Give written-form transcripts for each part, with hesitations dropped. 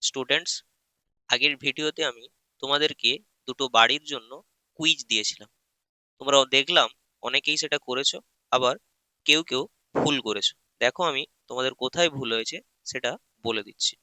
Students, আগের ভিডিওতে আমি তোমাদেরকে দুটো বাড়ির জন্য কুইজ দিয়েছিলাম। তোমরাও দেখলাম অনেকেই সেটা করেছো, আবার কেউ কেউ ভুল করেছো। দেখো আমি তোমাদের কোথায় ভুল হয়েছে সেটা বলে দিচ্ছি।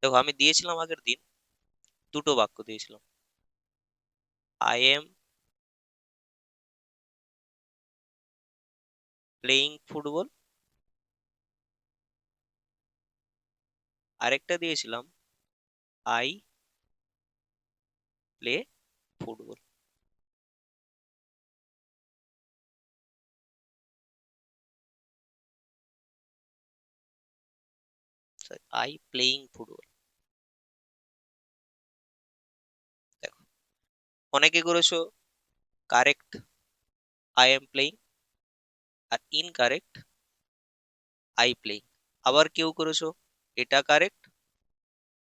দেখো, আমি দিয়েছিলাম আগের দিন দুটো বাক্য দিয়েছিলাম, আই এম প্লেয়িং ফুটবল, আরেকটা দিয়েছিলাম I play football. I playing football. দেখো, অনেকে করেছো কারেক্ট আই এম প্লেয়িং, আর ইনকারেক্ট আই প্লেয়িং। আবার কেউ করেছো এটা কারেক্ট,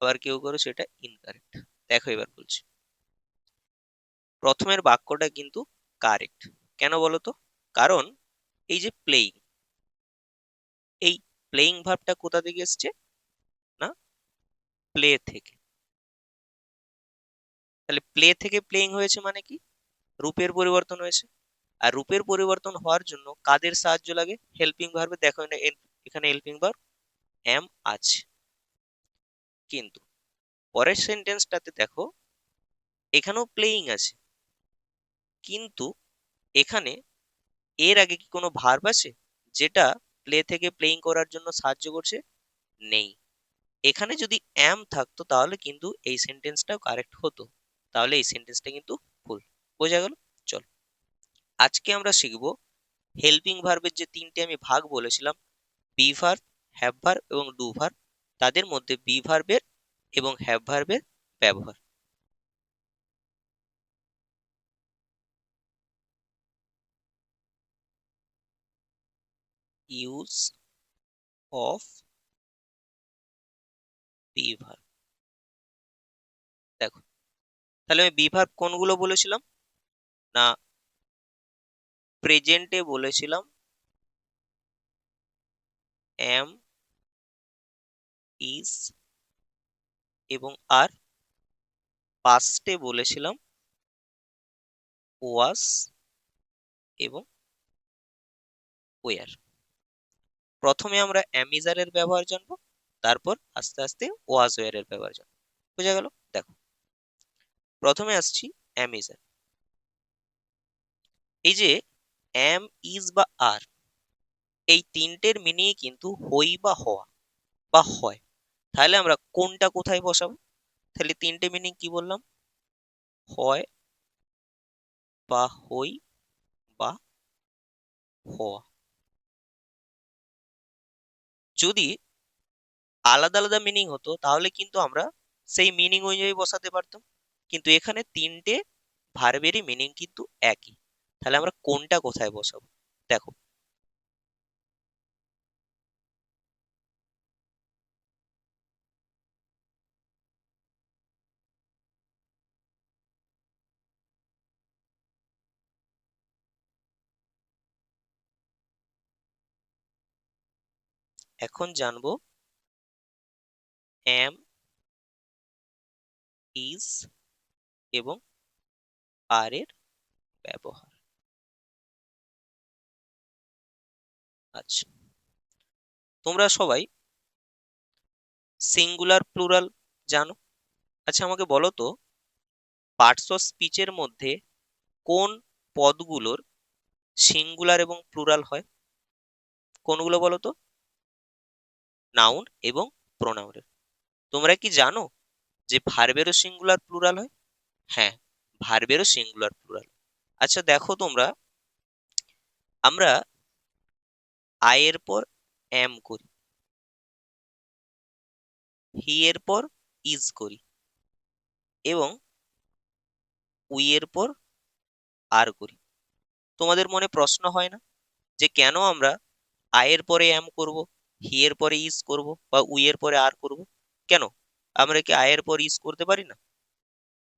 আবার কেউ করেছো এটা ইনকারেক্ট। দেখো এবার বলছি, প্রথমের বাক্যটা কিন্তু কারেক্ট। কেন বলো তো? কারণ এই যে প্লেইং, এই প্লেইং ভার্বটা কোথা থেকে এসছে? না, প্লে থেকে। তাহলে প্লে থেকে প্লেইং হয়েছে মানে কি? রূপের পরিবর্তন হয়েছে। আর রূপের পরিবর্তন হওয়ার জন্য কাদের সাহায্য লাগে? হেল্পিং ভার্বে। দেখো এখানে হেল্পিং ভার্ব এম আছে, কিন্তু পরের সেন্টেন্সটাতে দেখো এখানেও প্লেইং আছে, কিন্তু এখানে এর আগে কি কোনো ভার্ব আছে যেটা প্লে থেকে প্লেইং করার জন্য সাহায্য করছে? নেই। এখানে যদি অ্যাম থাকতো তাহলে কিন্তু এই সেন্টেন্সটাও কারেক্ট হতো, তাহলে এই সেন্টেন্সটা কিন্তু ভুল। বোঝা গেল? চলো, আজকে আমরা শিখব হেল্পিং ভার্বের যে তিনটে আমি ভাগ বলেছিলাম, বি ভার্ব, হ্যাভ ভার্ব এবং ডু ভার্ব, তাদের মধ্যে বি ভার্বের এবং হ্যাভ ভার্বের ব্যবহার। Use of be verb. দেখো, তাহলে আমি বি ভার্ব কোনগুলো বলেছিলাম? না, প্রেজেন্টে বলেছিলাম এম, ইজ এবং আর। পাস্টে বলেছিলাম ওয়াজ এবং ওয়ার। প্রথমে আমরা অ্যামিজারের ব্যবহার জানবো, তারপর আস্তে আস্তে ওয়াজ ওয়ার এর ব্যবহার জানবো। বোঝা গেল? দেখো, প্রথমে আসছি অ্যামিজার। এই যে অ্যাম, ইজ বা আর, এই তিনটের মিনিং কিন্তু হই বা হওয়া বা হয়। তাহলে আমরা কোনটা কোথায় বসাবো? তাহলে তিনটে মিনিং কি বললাম? হয় বা হই বা হওয়া। যদি আলাদা আলাদা মিনিং হতো তাহলে কিন্তু আমরা সেই মিনিং অনুযায়ী বসাতে পারতাম, কিন্তু এখানে তিনটে ভার্বেরই মিনিং কিন্তু একই। তাহলে আমরা কোনটা কোথায় বসাবো? দেখো, এখন জানবো এম, ইজ এবং আর এর ব্যবহার। আচ্ছা, তোমরা সবাই সিঙ্গুলার প্লুরাল জানো। আচ্ছা, আমাকে বলো তো, পার্টস অফ স্পিচের মধ্যে কোন পদগুলোর সিঙ্গুলার এবং প্লুরাল হয়? কোনগুলো বলো তো? নাউন এবং প্রোনাউনের। তোমরা কি জানো যে ভার্বেরও সিঙ্গুলার প্লুরাল হয়? হ্যাঁ, ভার্বেরও সিঙ্গুলার প্লুরাল। আচ্ছা দেখো তোমরা, আমরা আই এর পর এম করি, হি এর পর ইজ করি, এবং উই এর পর আর করি। তোমাদের মনে প্রশ্ন হয় না যে কেন আমরা আই এর পরে এম করব, হি এর পরে ইজ করব বা উই এর পরে আর করব? কেন? আমরা কি আই এর পর ইজ করতে পারি না?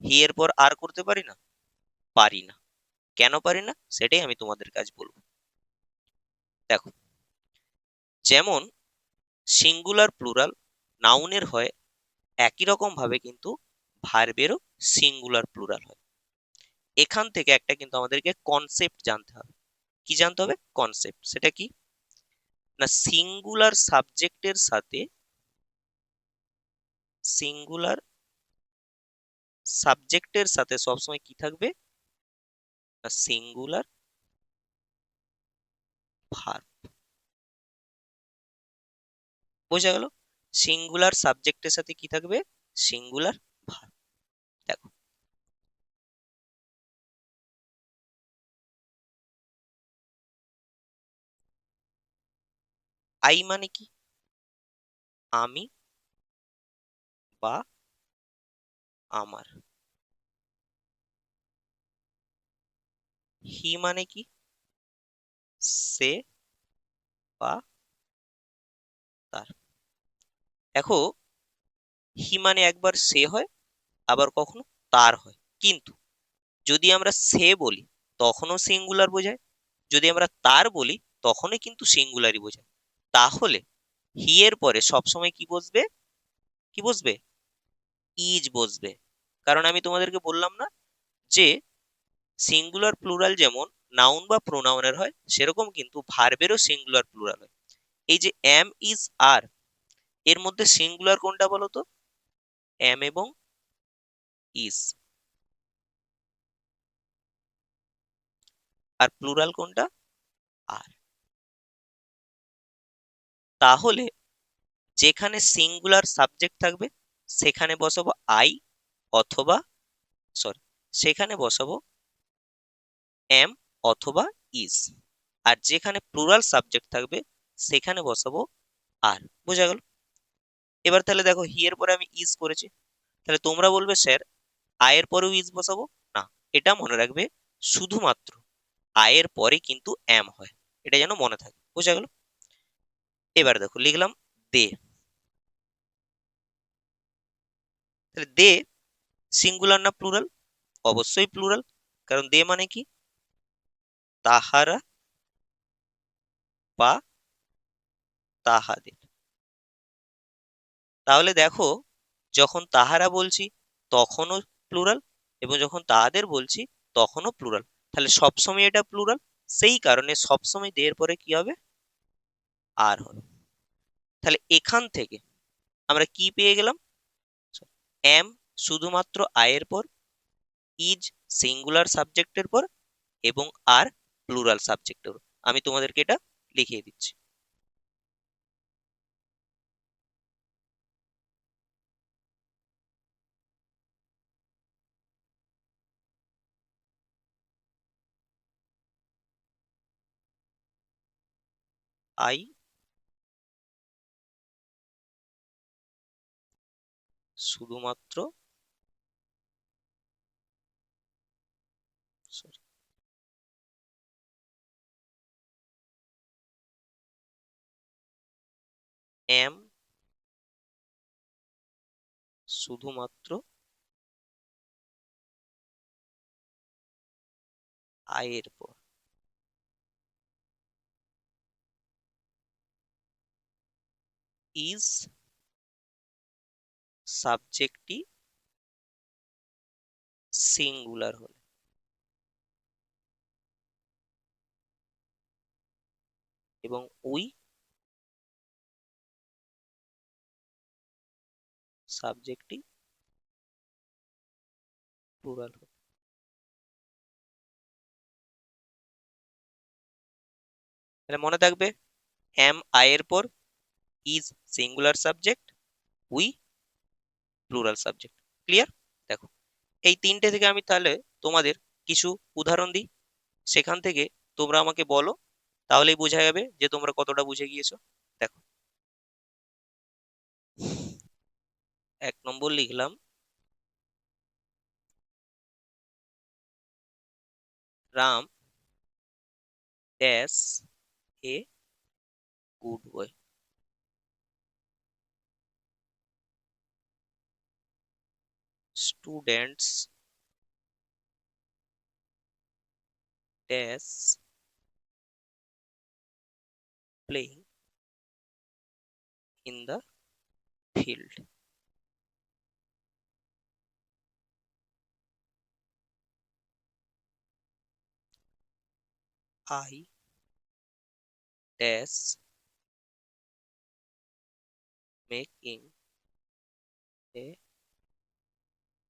হি এর পর আর করতে পারি না? পারি না। কেন পারি না সেটাই আমি তোমাদের কাছে বলবো। দেখো, যেমন সিঙ্গুলার প্লুরাল নাউনের হয় একই রকম ভাবে কিন্তু ভার্বেরও সিঙ্গুলার প্লুরাল হয়। এখান থেকে একটা কিন্তু আমাদেরকে কনসেপ্ট জানতে হবে। কি জানতে হবে? কনসেপ্ট। সেটা কি না, সিঙ্গুলার সাবজেক্টের সাথে সবসময় কি থাকবে না, সিঙ্গুলার ভার্ব। বোঝা গেল? সিঙ্গুলার সাবজেক্টের সাথে কি থাকবে? Singular verb. দেখো, আই মানে কি? আমি বা আমার। হি মানে কি? সে বা তার। দেখো, হি মানে একবার সে হয়, আবার কখনো তার হয়, কিন্তু যদি আমরা সে বলি তখনও সিঙ্গুলার বোঝায়, যদি আমরা তার বলি তখনই কিন্তু সিঙ্গুলারই বোঝায়। তাহলে হি এর পরে সবসময় কি বসবে? কি বসবে? ইজ বসবে। কারণ আমি তোমাদেরকে বললাম না যে সিঙ্গুলার প্লুরাল যেমন নাউন বা প্রোনাউনের হয়, সেরকম কিন্তু ভার্বেরও সিঙ্গুলার প্লুরাল হয়। এই যে এম, ইজ, আর, এর মধ্যে সিঙ্গুলার কোনটা বলো তো? এম এবং ইজ। আর প্লুরাল কোনটা? আর। তাহলে যেখানে সিঙ্গুলার সাবজেক্ট থাকবে সেখানে বসাবো আই, অথবা সরি, সেখানে বসাবো এম অথবা ইজ। আর যেখানে প্লুরাল সাবজেক্ট থাকবে সেখানে বসাবো আর। বোঝা গেল? এবার তাহলে দেখো, হি এর পরে আমি ইজ করেছি, তাহলে তোমরা বলবে স্যার আয়ের পরেও ইজ বসাবো না। এটা মনে রাখবে, শুধুমাত্র আয়ের পরে কিন্তু এম হয়, এটা যেন মনে থাকে। বোঝা গেল? এবার দেখো, লিখলাম দে। তাহলে দে সিঙ্গুলার না প্লুরাল? অবশ্যই প্লুরাল। কারণ দে মানে কি? তাহারা বা তাহাদের। তাহলে দেখো, যখন তাহারা বলছি তখনও প্লুরাল, এবং যখন তাহাদের বলছি তখনও প্লুরাল। তাহলে সবসময় এটা প্লুরাল, সেই কারণে সবসময় দের পরে কি হবে? আর হবে। তাহলে এখান থেকে আমরা কি পেয়ে গেলাম? এম শুধুমাত্র আয়ের পর, ইজ সিঙ্গুলার সাবজেক্টের পর, এবং আর প্লুরাল সাবজেক্টের পর। আমি তোমাদেরকে এটা লিখিয়ে দিচ্ছি। আই শুধুমাত্র, sorry, এম শুধুমাত্র আয়ের পর, ইজ সাবজেক্টটি সিঙ্গুলার হলে, এবং উই সাবজেক্টটি প্লুরাল হলে। তাহলে মনে থাকবে, এম আয়ের পর, is singular subject, we plural subject. Clear? দেখো, এই তিনটে থেকে আমি তাহলে তোমাদের কিছু উদাহরণ দিই, সেখান থেকে তোমরা আমাকে বলো, তাহলেই বোঝা যাবে যে তোমরা কতটা বুঝে গিয়েছো। দেখো, 1 নম্বর লিখলাম, Ram dash a good boy. Students dash playing in the field. I dash making a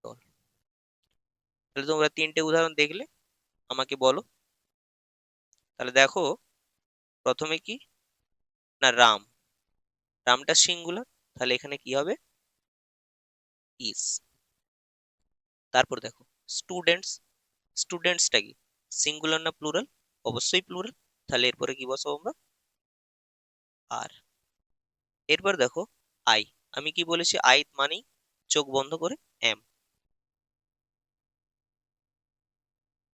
doll. তাহলে তোমরা তিনটে উদাহরণ দেখলে, আমাকে বলো। তাহলে দেখো, প্রথমে কি না রাম, রামটা সিঙ্গুলার, তাহলে এখানে কি হবে ইজ। তারপর দেখো স্টুডেন্টস, স্টুডেন্টসটা কি সিঙ্গুলার না প্লুরাল? অবশ্যই প্লুরাল, তাহলে এরপরে কি বসাবো আমরা আর। এরপর দেখো আই, আমি কি বলেছি আই মানেই চোখ বন্ধ করে এম,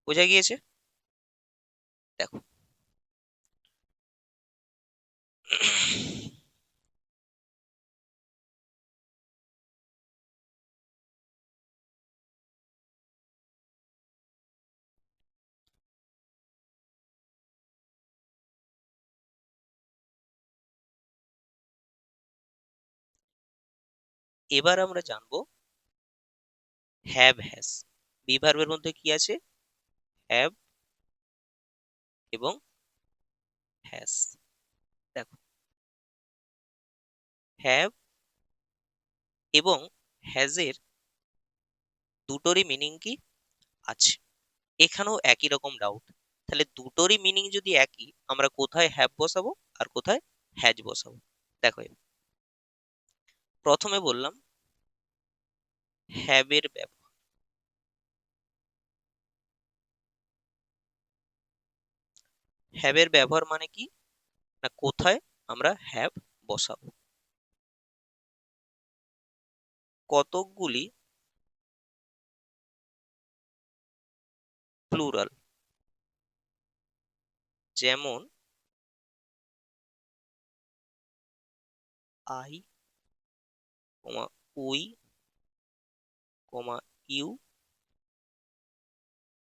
বোঝা গিয়েছে? দেখো এবার আমরা জানবো হ্যাভ হ্যাজ। বি ভার্বের মধ্যে কি আছে? হ্যাভ এবং হ্যাজ। দেখো হ্যাভ এবং হ্যাজের দুটোরই মিনিং কি আছে? এখানেও একই রকম ডাউট। তাহলে দুটোরই মিনিং যদি একই, আমরা কোথায় হ্যাভ বসাবো আর কোথায় হ্যাজ বসাবো? দেখো প্রথমে বললাম হ্যাভের ব্যবহার। হ্যাভের ব্যবহার মানে কি না কোথায় আমরা হ্যাভ বসাবো। কতকগুলি প্লুরাল, যেমন I comma we comma you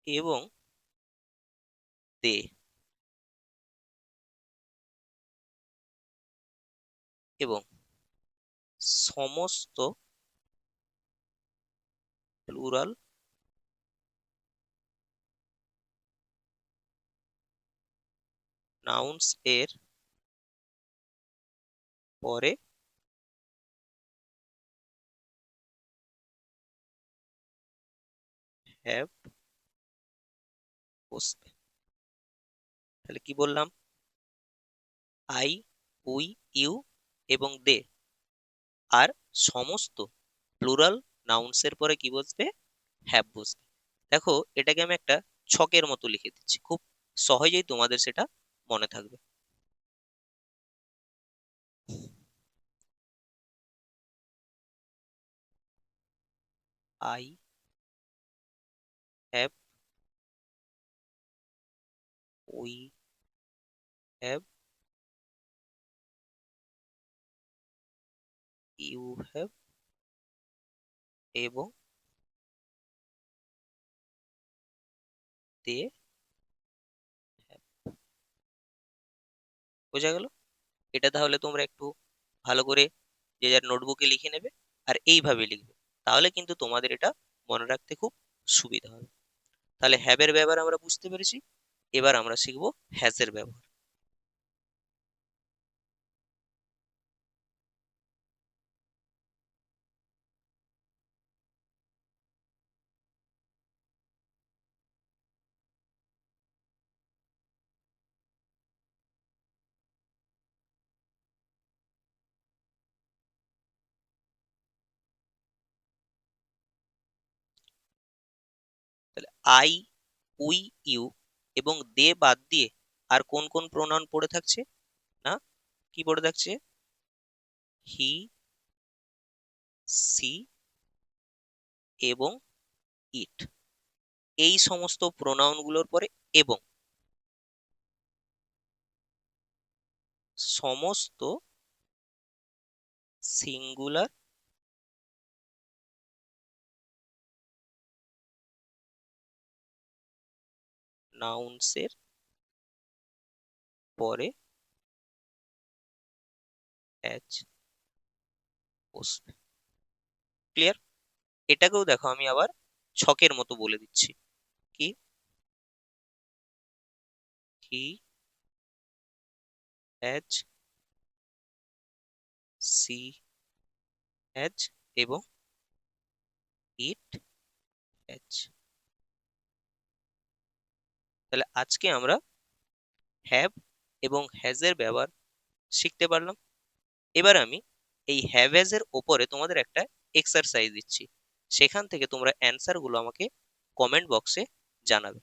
এবং দে, এবং সমস্ত প্লুরাল নাউন্স এর পরে হ্যাভ বসবে। তাহলে কি বললাম? আই উই ইউ এবং দে, আর সমস্ত প্লুরাল নাউন্সের পরে কি বসবে? হ্যাভ বসবে। দেখো এটাকে আমি একটা ছকের মতো লিখে দিচ্ছি, খুব সহজেই তোমাদের সেটা মনে থাকবে। I have, we have, you have এবং দে হ্যাভ। বোঝা গেল? এটা তাহলে তোমরা একটু ভালো করে যে যার নোটবুকে লিখে নেবে, আর এইভাবে লিখবে, তাহলে কিন্তু তোমাদের এটা মনে রাখতে খুব সুবিধা হবে। তাহলে হ্যাবের ব্যবহার আমরা বুঝতে পেরেছি। এবার আমরা শিখবো হ্যাজের ব্যবহার। তাহলে আই উই ইউ এবং দে বাদ দিয়ে আর কোন কোন প্রোনাউন পড়ে থাকছে? না, কি পড়ে থাকছে? হি, সি এবং ইট। এই সমস্ত প্রোনাউন গুলোর পরে এবং সমস্ত সিঙ্গুলার নাউন্সের পরে অ্যাজ বসবে। ক্লিয়ার? এটাকেও দেখো আমি আবার ছকের মতো বলে দিচ্ছি। কি হি হ্যাজ, সি হ্যাজ এবং ইট হ্যাজ। তাহলে আজকে আমরা হ্যাভ এবং হ্যাজ এর ব্যবহার শিখতে পারলাম। এবার আমি এই হ্যাভ হ্যাজ এর ওপরে তোমাদের একটা এক্সারসাইজ দিচ্ছি, সেখান থেকে তোমরা অ্যান্সার গুলো আমাকে কমেন্ট বক্সে জানাবে।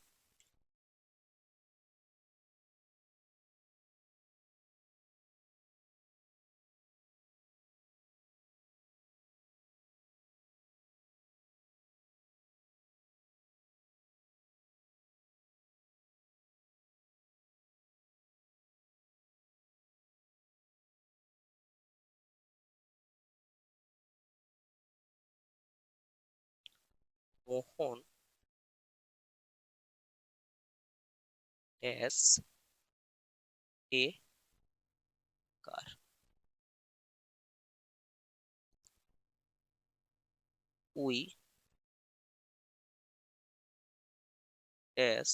Mohan has a car. We has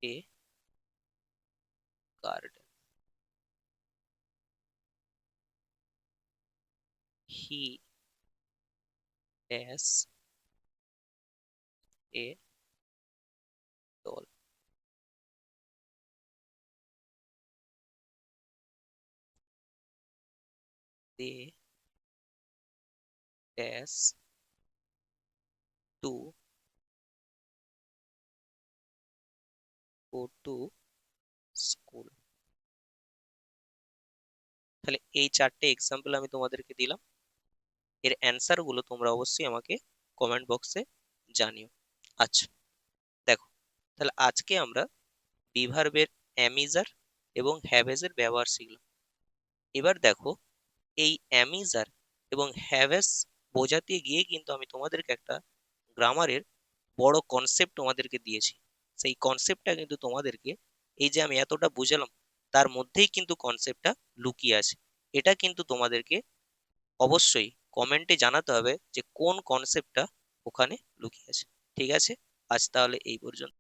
a garden. He has a doll. They has to go to school. তাহলে এই চারটে এক্সাম্পল আমি তোমাদেরকে দিলাম, এর অ্যান্সার গুলো তোমরা অবশ্যই আমাকে কমেন্ট বক্সে জানিও। আচ্ছা, দেখো, তাহলে আজকে আমরা বি ভার্বের অ্যামিজার এবং হ্যাভেজ এর ব্যবহার শিখলাম। এবার দেখো, এই অ্যামিজার এবং হ্যাভেজ বোঝাতে গিয়ে কিন্তু আমি তোমাদেরকে একটা গ্রামারের বড় কনসেপ্ট তোমাদেরকে দিয়েছি। সেই কনসেপ্টটা কিন্তু তোমাদেরকে, এই যে আমি এতটা বুঝালাম, তার মধ্যেই কিন্তু কনসেপ্টটা লুকিয়ে আছে। এটা কিন্তু তোমাদেরকে অবশ্যই কমেন্টে জানাতে হবে যে কোন কনসেপ্টটা ওখানে লুকিয়ে আছে। ঠিক আছে, আজ তাহলে এই পর্যন্ত।